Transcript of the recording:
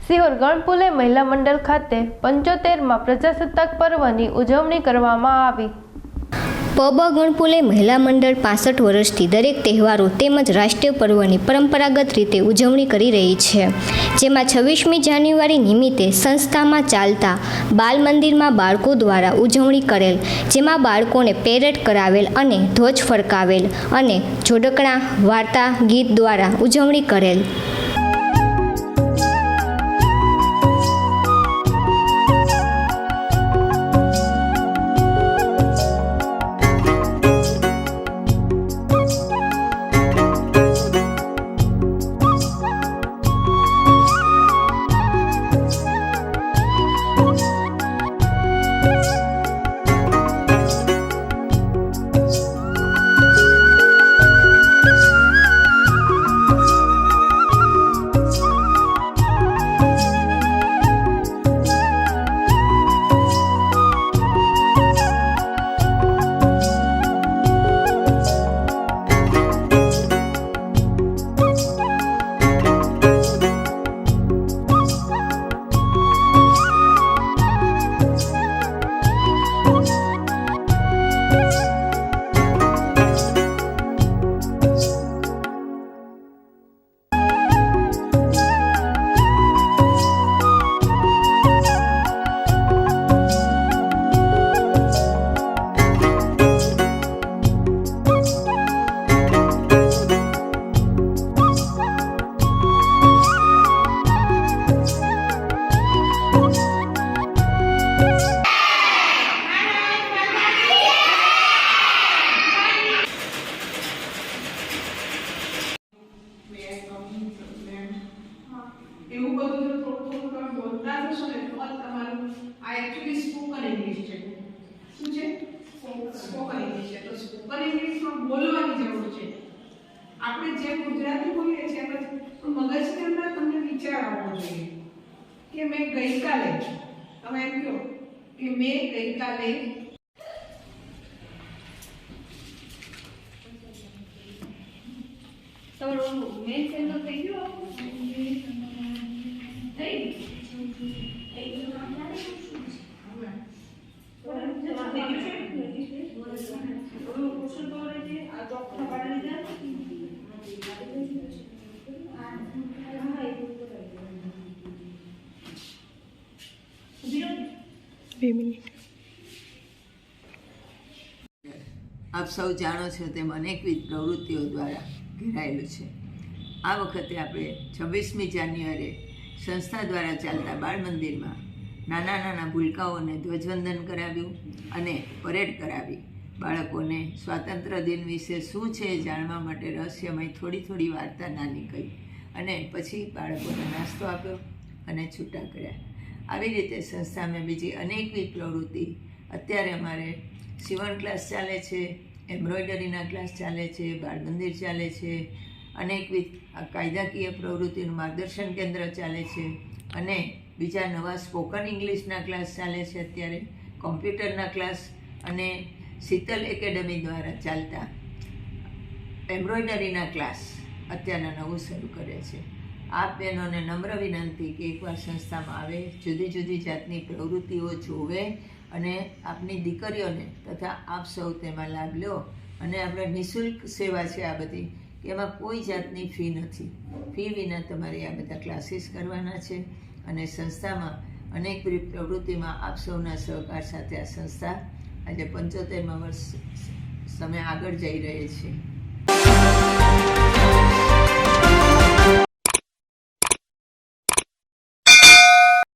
સિહોર ગણપુલે મહિલા મંડળ ખાતે 75માં પ્રજાસત્તાક પર્વની ઉજવણી કરવામાં આવી। પબ ગણપુલે મહિલા મંડળ 65 વર્ષથી દરેક તહેવારો તેમજ રાષ્ટ્રીય પર્વની પરંપરાગત રીતે ઉજવણી કરી રહી છે, જેમાં 26મી જાન્યુઆરી નિમિત્તે સંસ્થામાં ચાલતા બાલ મંદિરમાં બાળકો દ્વારા ઉજવણી કરેલ, જેમાં બાળકોને પેરેડ કરાવેલ અને ધ્વજ ફરકાવેલ અને જોડકણા, વાર્તા, ગીત દ્વારા ઉજવણી કરેલ। એવું બધું જો થોડું તમે બોલતા જશો ને તો તમારું આ એક્ચ્યુઅલી સ્પોકન ઇંગ્લિશ છે। શું છે? સ્પોકન ઇંગ્લિશ છે। તો સ્પોકન ઇંગ્લિશમાં બોલવાની જરૂર છે। આપણે જે ગુજરાતી બોલીએ છીએ એમ મગજની અંદર તમને વિચાર આવવો જોઈએ કે મેં ગઈકાલે, તમે એમ કહો કે મેં ગઈકાલે તમારું મેન સેન્ટર થઈ ગયું આપ સૌ જાણો છો તેમ અનેકવિધ પ્રવૃત્તિઓ દ્વારા ઘેરાયેલું છે। આ વખતે આપણે 26મી જાન્યુઆરીએ સંસ્થા દ્વારા ચાલતા બાળ મંદિરમાં નાના નાના ભૂલકાઓને ધ્વજવંદન કરાવ્યું અને પરેડ કરાવી। બાળકોને સ્વાતંત્ર્ય દિન વિશે શું છે એ જાણવા માટે રહસ્યમય થોડી વાર્તા નાની કહી અને પછી બાળકોને નાસ્તો આપ્યો અને છૂટા કર્યા। આવી રીતે સંસ્થામાં બીજી અનેકવિધ પ્રવૃત્તિ અત્યારે અમારે સીવણ ક્લાસ ચાલે છે, એમ્બ્રોઇડરીના ક્લાસ ચાલે છે, બાળ મંદિર ચાલે છે, અનેકવિધ કાયદાકીય પ્રવૃત્તિનું માર્ગદર્શન કેન્દ્ર ચાલે છે અને બીજા નવા સ્પોકન ઇંગ્લિશના ક્લાસ ચાલે છે, અત્યારે કોમ્પ્યુટરના ક્લાસ અને શીતલ એકેડમી દ્વારા ચાલતા એમ્બ્રોઇડરીના ક્લાસ અત્યારના નવું શરૂ કરે છે। આપ બહેનોને નમ્ર વિનંતી કે એકવાર સંસ્થામાં આવે, જુદી જુદી જાતની પ્રવૃત્તિઓ જોવે અને આપની દીકરીઓને તથા આપ સૌ તેમાં લાભ લો। અને આપણે નિઃશુલ્ક સેવા છે આ બધી, કે એમાં કોઈ જાતની ફી નથી। ફી વિના તમારે આ બધા ક્લાસીસ કરવાના છે અને સંસ્થામાં અનેક પ્રવૃત્તિમાં આપ સૌના સહકાર સાથે આ સંસ્થા આજે 75મા વર્ષ સમય આગળ જઈ રહી છે।